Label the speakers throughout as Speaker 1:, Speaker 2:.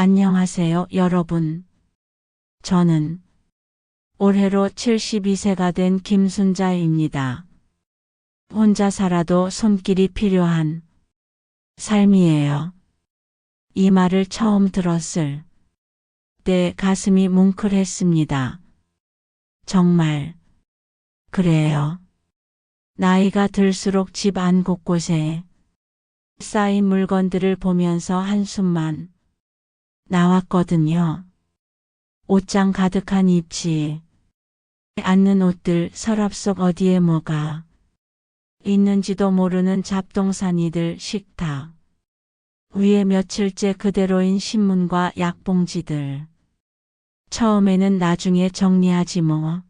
Speaker 1: 안녕하세요, 여러분. 저는 올해로 72세가 된 김순자입니다. 혼자 살아도 손길이 필요한 삶이에요. 이 말을 처음 들었을 때 가슴이 뭉클했습니다. 정말 그래요. 나이가 들수록 집 안 곳곳에 쌓인 물건들을 보면서 한숨만 나왔거든요. 옷장 가득한 입지, 앉는 옷들, 서랍 속 어디에 뭐가 있는지도 모르는 잡동사니들, 식탁 위에 며칠째 그대로인 신문과 약봉지들. 처음에는 나중에 정리하지 뭐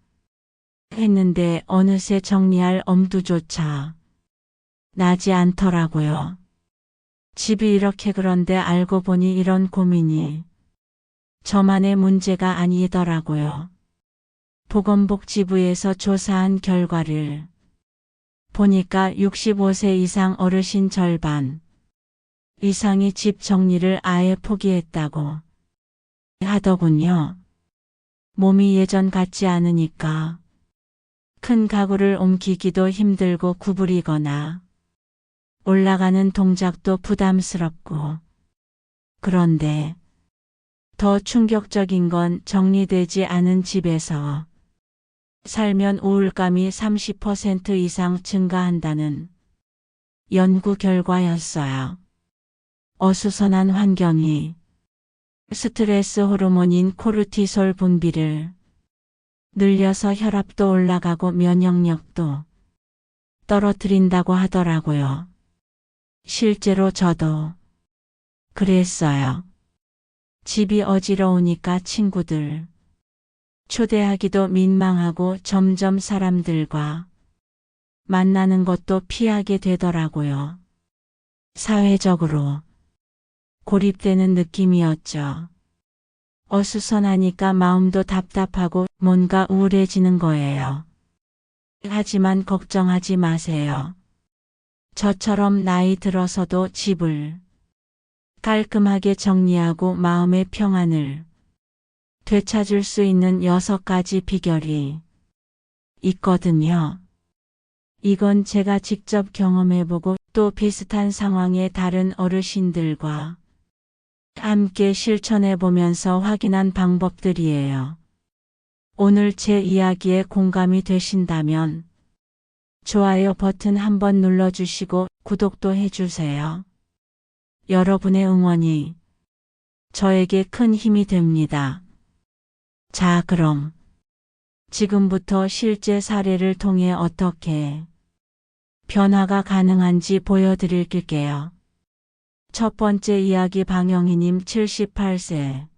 Speaker 1: 했는데 어느새 정리할 엄두조차 나지 않더라고요. 집이 이렇게 그런데 알고 보니 이런 고민이 저만의 문제가 아니더라고요. 보건복지부에서 조사한 결과를 보니까 65세 이상 어르신 절반 이상이 집 정리를 아예 포기했다고 하더군요. 몸이 예전 같지 않으니까 큰 가구를 옮기기도 힘들고 구부리거나 올라가는 동작도 부담스럽고. 그런데 더 충격적인 건 정리되지 않은 집에서 살면 우울감이 30% 이상 증가한다는 연구 결과였어요. 어수선한 환경이 스트레스 호르몬인 코르티솔 분비를 늘려서 혈압도 올라가고 면역력도 떨어뜨린다고 하더라고요. 실제로 저도 그랬어요. 집이 어지러우니까 친구들 초대하기도 민망하고 점점 사람들과 만나는 것도 피하게 되더라고요. 사회적으로 고립되는 느낌이었죠. 어수선하니까 마음도 답답하고 뭔가 우울해지는 거예요. 하지만 걱정하지 마세요. 저처럼 나이 들어서도 집을 깔끔하게 정리하고 마음의 평안을 되찾을 수 있는 6가지 비결이 있거든요. 이건 제가 직접 경험해보고 또 비슷한 상황의 다른 어르신들과 함께 실천해보면서 확인한 방법들이에요. 오늘 제 이야기에 공감이 되신다면 좋아요 버튼 한번 눌러주시고 구독도 해주세요. 여러분의 응원이 저에게 큰 힘이 됩니다. 자, 그럼 지금부터 실제 사례를 통해 어떻게 변화가 가능한지 보여드릴게요. 첫 번째 이야기, 방영희님 78세.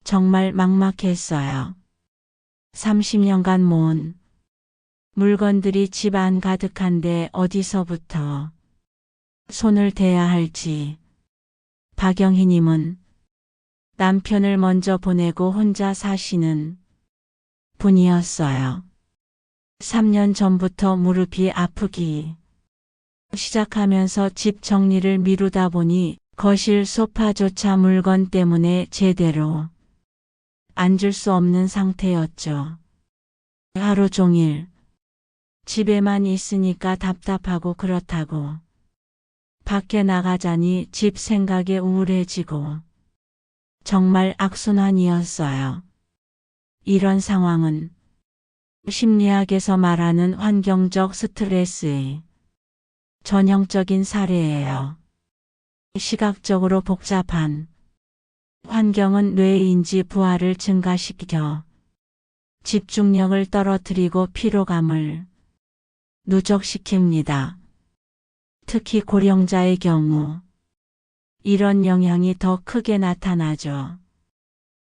Speaker 1: 정말 막막했어요. 30년간 모은 물건들이 집 안 가득한데 어디서부터 손을 대야 할지. 박영희님은 남편을 먼저 보내고 혼자 사시는 분이었어요. 3년 전부터 무릎이 아프기 시작하면서 집 정리를 미루다 보니 거실 소파조차 물건 때문에 제대로 앉을 수 없는 상태였죠. 하루 종일 집에만 있으니까 답답하고 그렇다고 밖에 나가자니 집 생각에 우울해지고 정말 악순환이었어요. 이런 상황은 심리학에서 말하는 환경적 스트레스의 전형적인 사례예요. 시각적으로 복잡한 환경은 뇌인지 부하를 증가시켜 집중력을 떨어뜨리고 피로감을 누적시킵니다. 특히 고령자의 경우 이런 영향이 더 크게 나타나죠.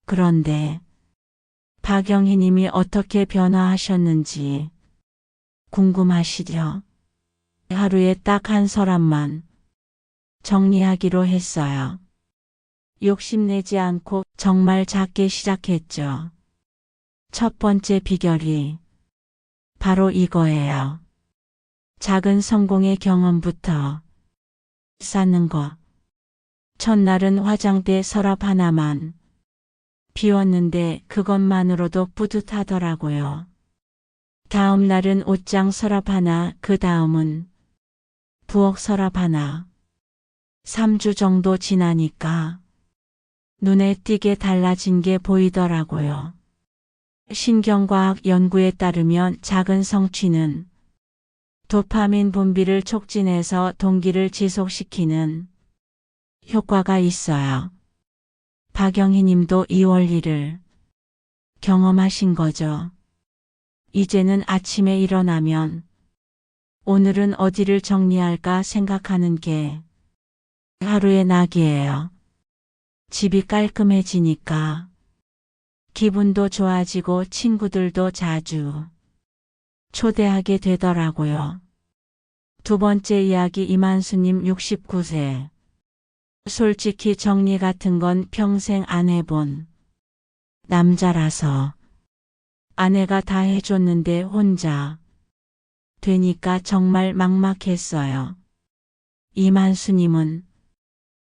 Speaker 1: 그런데 박영희님이 어떻게 변화하셨는지 궁금하시죠? 하루에 딱 한 서랍만 정리하기로 했어요. 욕심내지 않고 정말 작게 시작했죠. 첫 번째 비결이 바로 이거예요. 작은 성공의 경험부터 쌓는 것. 첫날은 화장대 서랍 하나만 비웠는데 그것만으로도 뿌듯하더라고요. 다음 날은 옷장 서랍 하나, 그 다음은 부엌 서랍 하나. 3주 정도 지나니까 눈에 띄게 달라진 게 보이더라고요. 신경과학 연구에 따르면 작은 성취는 도파민 분비를 촉진해서 동기를 지속시키는 효과가 있어요. 박영희 님도 이 원리를 경험하신 거죠. 이제는 아침에 일어나면 오늘은 어디를 정리할까 생각하는 게 하루의 낙이에요. 집이 깔끔해지니까 기분도 좋아지고 친구들도 자주 초대하게 되더라고요. 두 번째 이야기 이만수님 69세. 솔직히 정리 같은 건 평생 안 해본 남자라서 아내가 다 해줬는데 혼자 되니까 정말 막막했어요. 이만수님은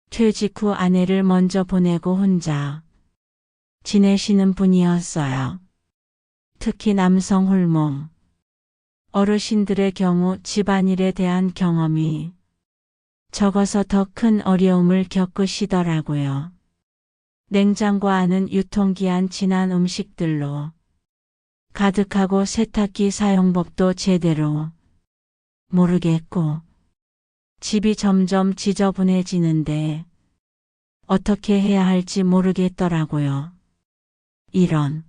Speaker 1: 퇴직 후 아내를 먼저 보내고 혼자 지내시는 분이었어요. 특히 남성 호르몬 어르신들의 경우 집안일에 대한 경험이 적어서 더 큰 어려움을 겪으시더라고요. 냉장고 안은 유통기한 지난 음식들로 가득하고 세탁기 사용법도 제대로 모르겠고 집이 점점 지저분해지는데 어떻게 해야 할지 모르겠더라고요. 이런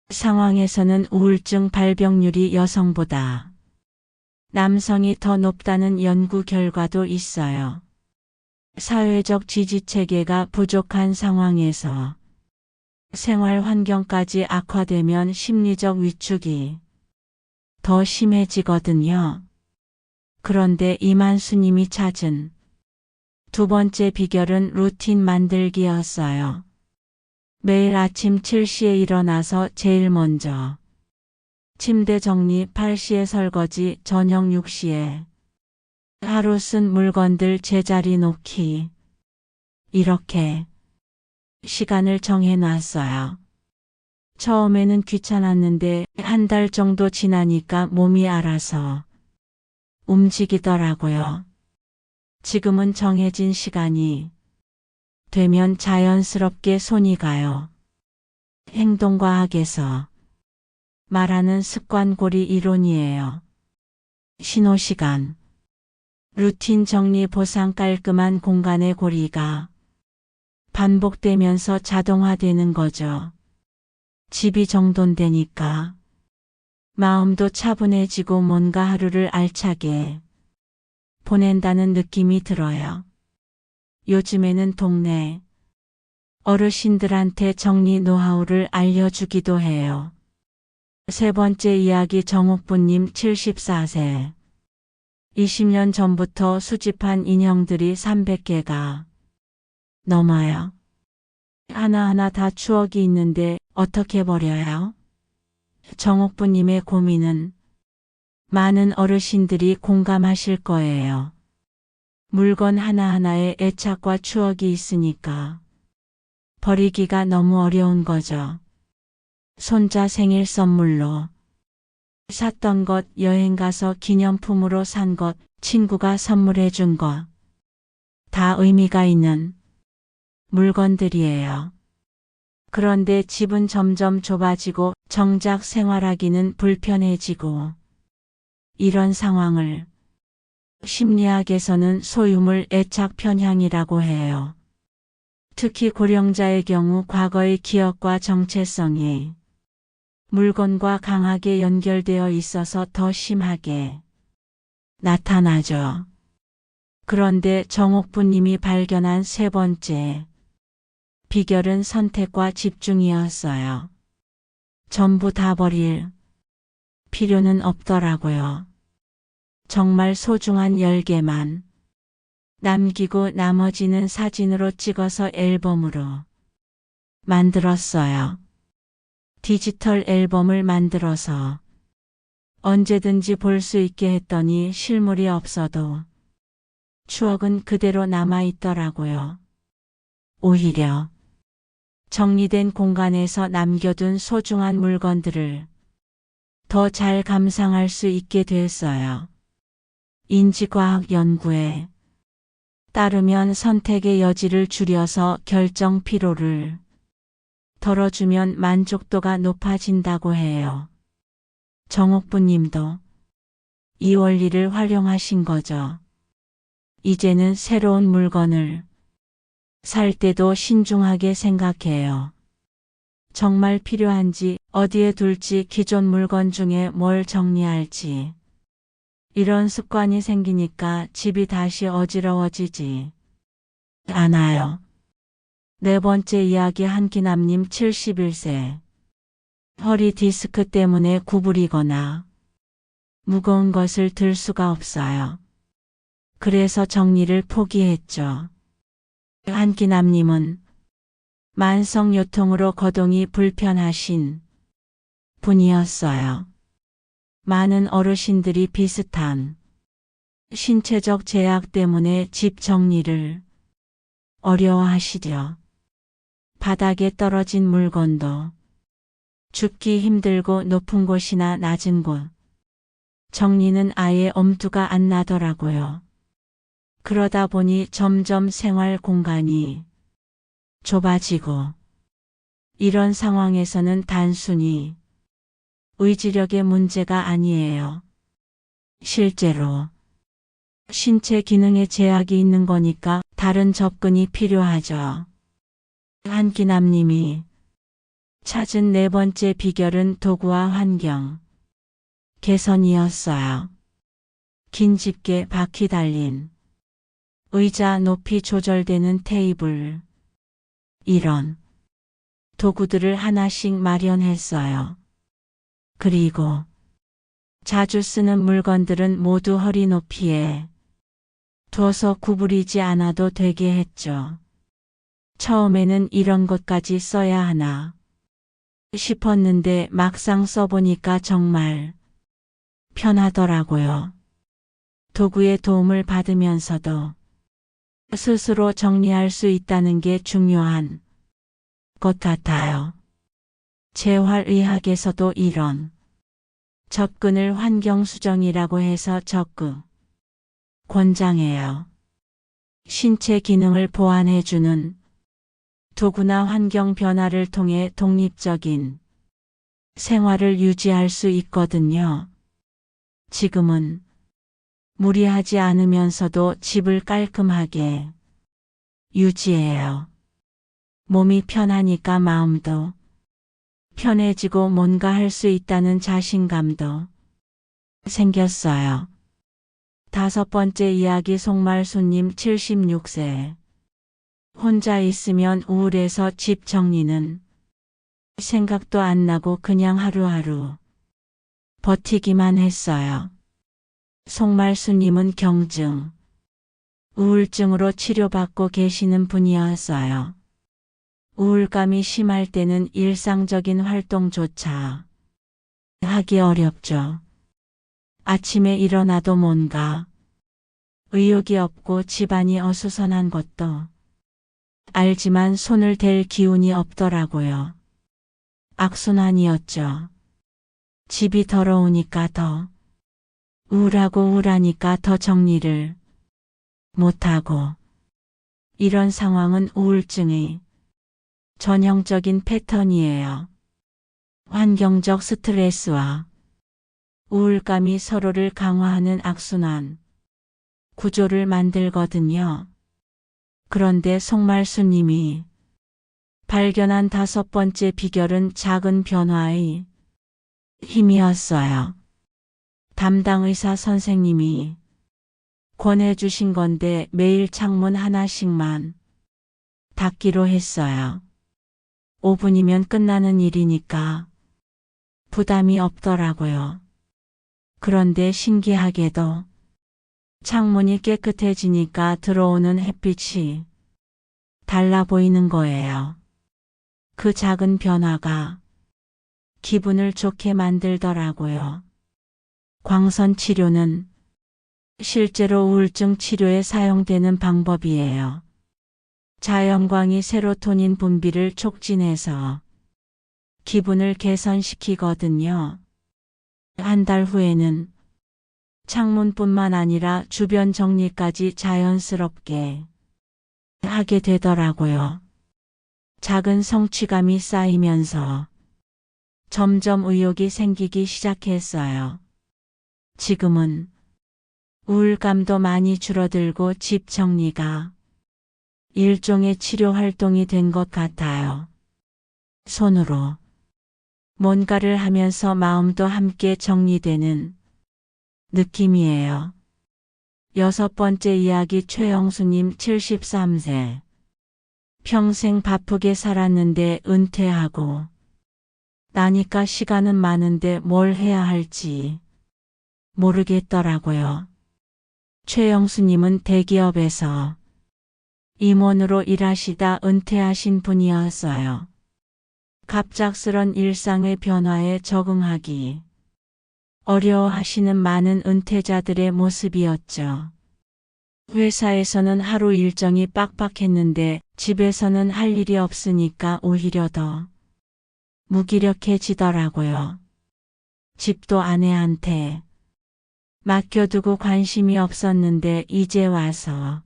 Speaker 1: 상황에서는 우울증 발병률이 여성보다 남성이 더 높다는 연구 결과도 있어요. 사회적 지지 체계가 부족한 상황에서 생활 환경까지 악화되면 심리적 위축이 더 심해지거든요. 그런데 이만수님이 찾은 두 번째 비결은 루틴 만들기였어요. 매일 아침 7시에 일어나서 제일 먼저 침대 정리, 8시에 설거지, 저녁 6시에 하루 쓴 물건들 제자리 놓기. 이렇게 시간을 정해놨어요. 처음에는 귀찮았는데 한 달 정도 지나니까 몸이 알아서 움직이더라고요. 지금은 정해진 시간이 되면 자연스럽게 손이 가요. 행동과학에서 말하는 습관고리 이론이에요. 신호시간, 루틴 정리 보상 깔끔한 공간의 고리가 반복되면서 자동화되는 거죠. 집이 정돈되니까 마음도 차분해지고 뭔가 하루를 알차게 보낸다는 느낌이 들어요. 요즘에는 동네 어르신들한테 정리 노하우를 알려주기도 해요. 세 번째 이야기 정옥부님 74세. 20년 전부터 수집한 인형들이 300개가 넘어요. 하나하나 다 추억이 있는데 어떻게 버려요? 정옥부님의 고민은 많은 어르신들이 공감하실 거예요. 물건 하나하나에 애착과 추억이 있으니까 버리기가 너무 어려운 거죠. 손자 생일 선물로 샀던 것, 여행 가서 기념품으로 산 것, 친구가 선물해 준 것. 다 의미가 있는 물건들이에요. 그런데 집은 점점 좁아지고 정작 생활하기는 불편해지고 이런 상황을 심리학에서는 소유물 애착 편향이라고 해요. 특히 고령자의 경우 과거의 기억과 정체성이 물건과 강하게 연결되어 있어서 더 심하게 나타나죠. 그런데 정옥부님이 발견한 세 번째 비결은 선택과 집중이었어요. 전부 다 버릴 필요는 없더라고요. 정말 소중한 10개만 남기고 나머지는 사진으로 찍어서 앨범으로 만들었어요. 디지털 앨범을 만들어서 언제든지 볼 수 있게 했더니 실물이 없어도 추억은 그대로 남아 있더라고요. 오히려 정리된 공간에서 남겨둔 소중한 물건들을 더 잘 감상할 수 있게 됐어요. 인지과학 연구에 따르면 선택의 여지를 줄여서 결정 피로를 덜어주면 만족도가 높아진다고 해요. 정옥부님도 이 원리를 활용하신 거죠. 이제는 새로운 물건을 살 때도 신중하게 생각해요. 정말 필요한지, 어디에 둘지, 기존 물건 중에 뭘 정리할지. 이런 습관이 생기니까 집이 다시 어지러워지지 않아요. 네 번째 이야기 한기남님 71세. 허리 디스크 때문에 구부리거나 무거운 것을 들 수가 없어요. 그래서 정리를 포기했죠. 한기남님은 만성요통으로 거동이 불편하신 분이었어요. 많은 어르신들이 비슷한 신체적 제약 때문에 집 정리를 어려워하시죠. 바닥에 떨어진 물건도 줍기 힘들고 높은 곳이나 낮은 곳 정리는 아예 엄두가 안 나더라고요. 그러다 보니 점점 생활 공간이 좁아지고 이런 상황에서는 단순히 의지력의 문제가 아니에요. 실제로 신체 기능에 제약이 있는 거니까 다른 접근이 필요하죠. 한기남님이 찾은 네 번째 비결은 도구와 환경 개선이었어요. 긴 집게 바퀴 달린 의자, 높이 조절되는 테이블, 이런 도구들을 하나씩 마련했어요. 그리고 자주 쓰는 물건들은 모두 허리 높이에 둬서 구부리지 않아도 되게 했죠. 처음에는 이런 것까지 써야 하나 싶었는데 막상 써보니까 정말 편하더라고요. 도구의 도움을 받으면서도 스스로 정리할 수 있다는 게 중요한 것 같아요. 재활의학에서도 이런 접근을 환경수정이라고 해서 적극 권장해요. 신체 기능을 보완해주는 도구나 환경 변화를 통해 독립적인 생활을 유지할 수 있거든요. 지금은 무리하지 않으면서도 집을 깔끔하게 유지해요. 몸이 편하니까 마음도 편해지고 뭔가 할 수 있다는 자신감도 생겼어요. 다섯 번째 이야기 송말수님 76세. 혼자 있으면 우울해서 집 정리는 생각도 안 나고 그냥 하루하루 버티기만 했어요. 송말수님은 경증, 우울증으로 치료받고 계시는 분이었어요. 우울감이 심할 때는 일상적인 활동조차 하기 어렵죠. 아침에 일어나도 뭔가 의욕이 없고 집안이 어수선한 것도 알지만 손을 댈 기운이 없더라고요. 악순환이었죠. 집이 더러우니까 더 우울하고 우울하니까 더 정리를 못하고 이런 상황은 우울증의 전형적인 패턴이에요. 환경적 스트레스와 우울감이 서로를 강화하는 악순환 구조를 만들거든요. 그런데 송말수님이 발견한 다섯 번째 비결은 작은 변화의 힘이었어요. 담당 의사 선생님이 권해주신 건데 매일 창문 하나씩만 닫기로 했어요. 5분이면 끝나는 일이니까 부담이 없더라고요. 그런데 신기하게도 창문이 깨끗해지니까 들어오는 햇빛이 달라 보이는 거예요. 그 작은 변화가 기분을 좋게 만들더라고요. 광선 치료는 실제로 우울증 치료에 사용되는 방법이에요. 자연광이 세로토닌 분비를 촉진해서 기분을 개선시키거든요. 한 달 후에는 창문뿐만 아니라 주변 정리까지 자연스럽게 하게 되더라고요. 작은 성취감이 쌓이면서 점점 의욕이 생기기 시작했어요. 지금은 우울감도 많이 줄어들고 집 정리가 일종의 치료 활동이 된 것 같아요. 손으로 뭔가를 하면서 마음도 함께 정리되는 느낌이에요. 6번째 이야기 최영수님 73세. 평생 바쁘게 살았는데 은퇴하고 나니까 시간은 많은데 뭘 해야 할지 모르겠더라고요. 최영수님은 대기업에서 임원으로 일하시다 은퇴하신 분이었어요. 갑작스런 일상의 변화에 적응하기 어려워하시는 많은 은퇴자들의 모습이었죠. 회사에서는 하루 일정이 빡빡했는데 집에서는 할 일이 없으니까 오히려 더 무기력해지더라고요. 집도 아내한테 맡겨두고 관심이 없었는데 이제 와서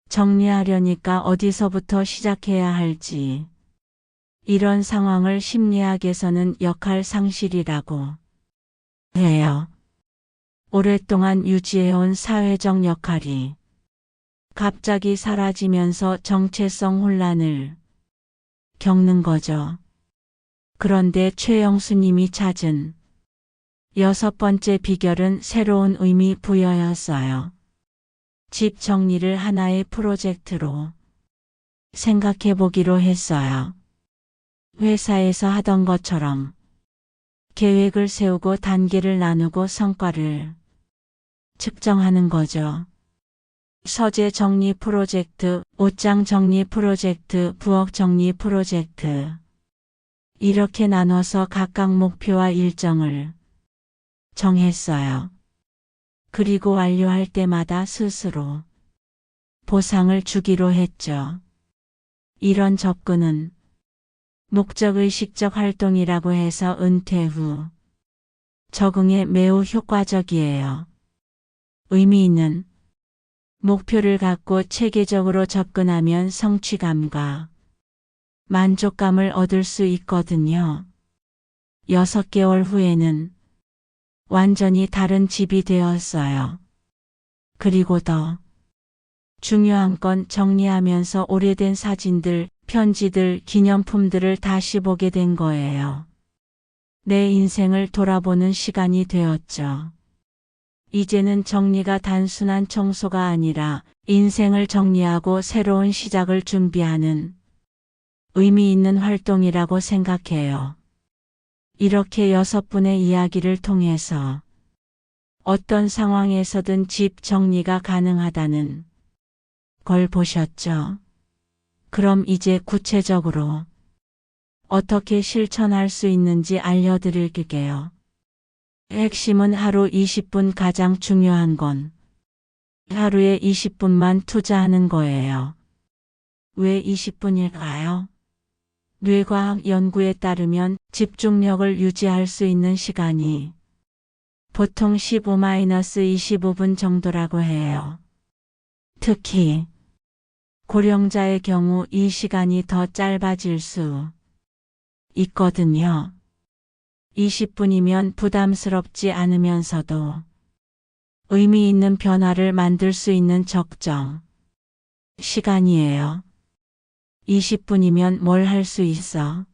Speaker 1: 정리하려니까 어디서부터 시작해야 할지. 이런 상황을 심리학에서는 역할 상실이라고 해요. 오랫동안 유지해온 사회적 역할이 갑자기 사라지면서 정체성 혼란을 겪는 거죠. 그런데 최영수님이 찾은 6번째 비결은 새로운 의미 부여였어요. 집 정리를 하나의 프로젝트로 생각해 보기로 했어요. 회사에서 하던 것처럼 계획을 세우고 단계를 나누고 성과를 측정하는 거죠. 서재 정리 프로젝트, 옷장 정리 프로젝트, 부엌 정리 프로젝트. 이렇게 나눠서 각각 목표와 일정을 정했어요. 그리고 완료할 때마다 스스로 보상을 주기로 했죠. 이런 접근은 목적의식적 활동이라고 해서 은퇴 후 적응에 매우 효과적이에요. 의미 있는 목표를 갖고 체계적으로 접근하면 성취감과 만족감을 얻을 수 있거든요. 6개월 후에는 완전히 다른 집이 되었어요. 그리고 더 중요한 건 정리하면서 오래된 사진들, 편지들, 기념품들을 다시 보게 된 거예요. 내 인생을 돌아보는 시간이 되었죠. 이제는 정리가 단순한 청소가 아니라 인생을 정리하고 새로운 시작을 준비하는 의미 있는 활동이라고 생각해요. 이렇게 6분의 이야기를 통해서 어떤 상황에서든 집 정리가 가능하다는 걸 보셨죠? 그럼 이제 구체적으로 어떻게 실천할 수 있는지 알려드릴게요. 핵심은 하루 20분 가장 중요한 건 하루에 20분만 투자하는 거예요. 왜 20분일까요? 뇌과학 연구에 따르면 집중력을 유지할 수 있는 시간이 보통 15-25분 정도라고 해요. 특히 고령자의 경우 이 시간이 더 짧아질 수 있거든요. 20분이면 부담스럽지 않으면서도 의미 있는 변화를 만들 수 있는 적정 시간이에요. 20분이면 뭘 할 수 있어?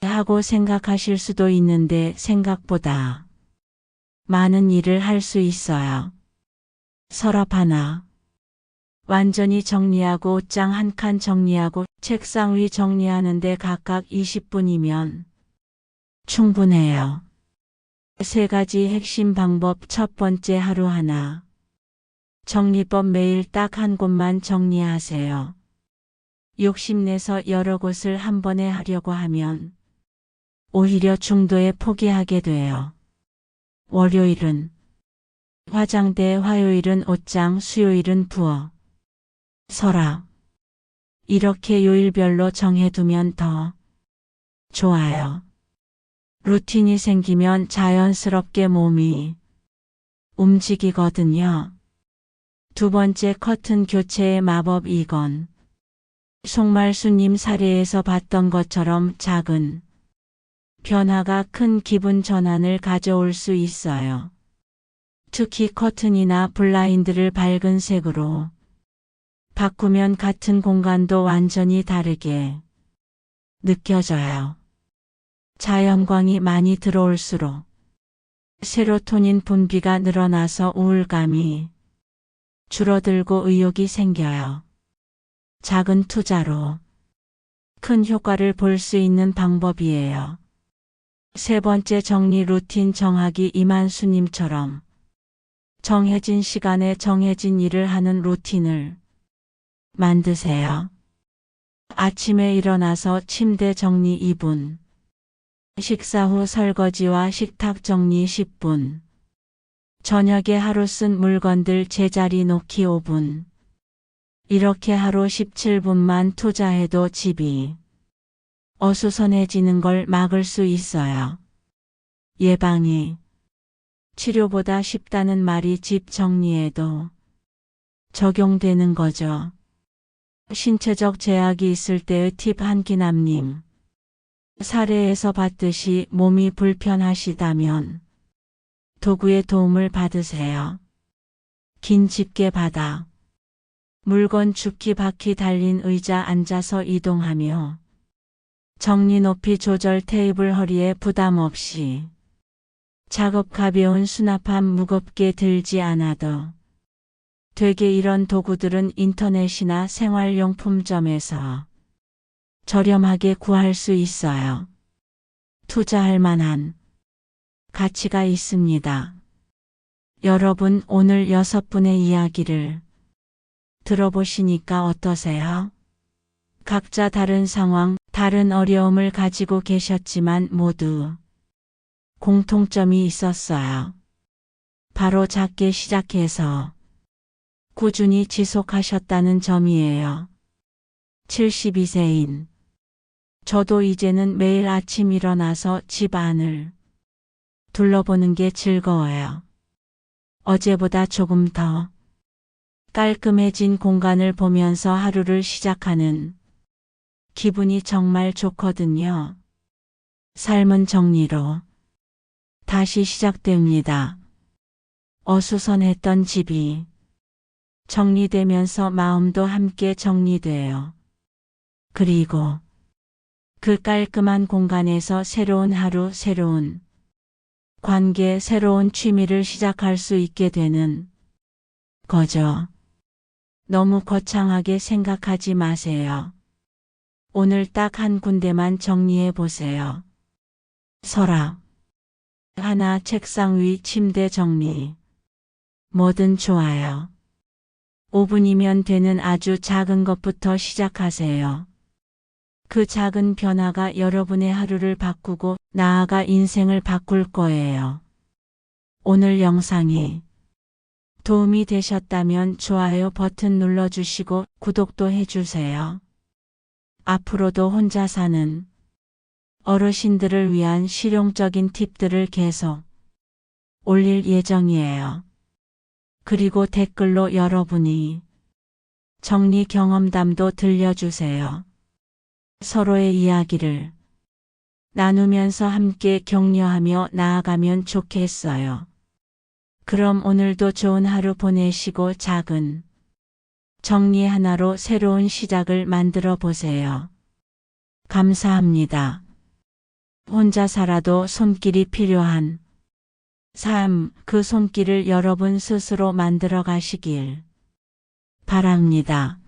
Speaker 1: 하고 생각하실 수도 있는데 생각보다 많은 일을 할 수 있어요. 서랍 하나 완전히 정리하고 옷장 한 칸 정리하고 책상 위 정리하는데 각각 20분이면 충분해요. 3가지 핵심 방법. 첫 번째, 하루 하나. 정리법. 매일 딱 한 곳만 정리하세요. 욕심내서 여러 곳을 한 번에 하려고 하면 오히려 중도에 포기하게 돼요. 월요일은 화장대, 화요일은 옷장, 수요일은 부엌, 서랍. 이렇게 요일별로 정해두면 더 좋아요. 루틴이 생기면 자연스럽게 몸이 움직이거든요. 두 번째 커튼 교체의 마법 이건 송말수님 사례에서 봤던 것처럼 작은 변화가 큰 기분 전환을 가져올 수 있어요. 특히 커튼이나 블라인드를 밝은 색으로 바꾸면 같은 공간도 완전히 다르게 느껴져요. 자연광이 많이 들어올수록 세로토닌 분비가 늘어나서 우울감이 줄어들고 의욕이 생겨요. 작은 투자로 큰 효과를 볼 수 있는 방법이에요. 세 번째 정리 루틴 정하기. 이만수님처럼 정해진 시간에 정해진 일을 하는 루틴을 만드세요. 아침에 일어나서 침대 정리 2분, 식사 후 설거지와 식탁 정리 10분, 저녁에 하루 쓴 물건들 제자리 놓기 5분. 이렇게 하루 17분만 투자해도 집이 어수선해지는 걸 막을 수 있어요. 예방이 치료보다 쉽다는 말이 집 정리에도 적용되는 거죠. 신체적 제약이 있을 때의 팁. 한기남님. 사례에서 봤듯이 몸이 불편하시다면 도구의 도움을 받으세요. 긴 집게 바닥, 물건 줍기 바퀴 달린 의자 앉아서 이동하며 정리 높이 조절 테이블 허리에 부담 없이 작업 가벼운 수납함 무겁게 들지 않아도 되게. 이런 도구들은 인터넷이나 생활용품점에서 저렴하게 구할 수 있어요. 투자할 만한 가치가 있습니다. 여러분 오늘 6분의 이야기를 들어보시니까 어떠세요? 각자 다른 상황, 다른 어려움을 가지고 계셨지만 모두 공통점이 있었어요. 바로 작게 시작해서 꾸준히 지속하셨다는 점이에요. 72세인 저도 이제는 매일 아침 일어나서 집 안을 둘러보는 게 즐거워요. 어제보다 조금 더 깔끔해진 공간을 보면서 하루를 시작하는 기분이 정말 좋거든요. 삶은 정리로 다시 시작됩니다. 어수선했던 집이 정리되면서 마음도 함께 정리돼요. 그리고 그 깔끔한 공간에서 새로운 하루, 새로운 관계, 새로운 취미를 시작할 수 있게 되는 거죠. 너무 거창하게 생각하지 마세요. 오늘 딱 한 군데만 정리해 보세요. 서랍 하나, 책상 위 침대 정리. 뭐든 좋아요. 5분이면 되는 아주 작은 것부터 시작하세요. 그 작은 변화가 여러분의 하루를 바꾸고 나아가 인생을 바꿀 거예요. 오늘 영상이 도움이 되셨다면 좋아요 버튼 눌러주시고 구독도 해주세요. 앞으로도 혼자 사는 어르신들을 위한 실용적인 팁들을 계속 올릴 예정이에요. 그리고 댓글로 여러분이 정리 경험담도 들려주세요. 서로의 이야기를 나누면서 함께 격려하며 나아가면 좋겠어요. 그럼 오늘도 좋은 하루 보내시고 작은 정리 하나로 새로운 시작을 만들어 보세요. 감사합니다. 혼자 살아도 손길이 필요한 삶, 그 손길을 여러분 스스로 만들어 가시길 바랍니다.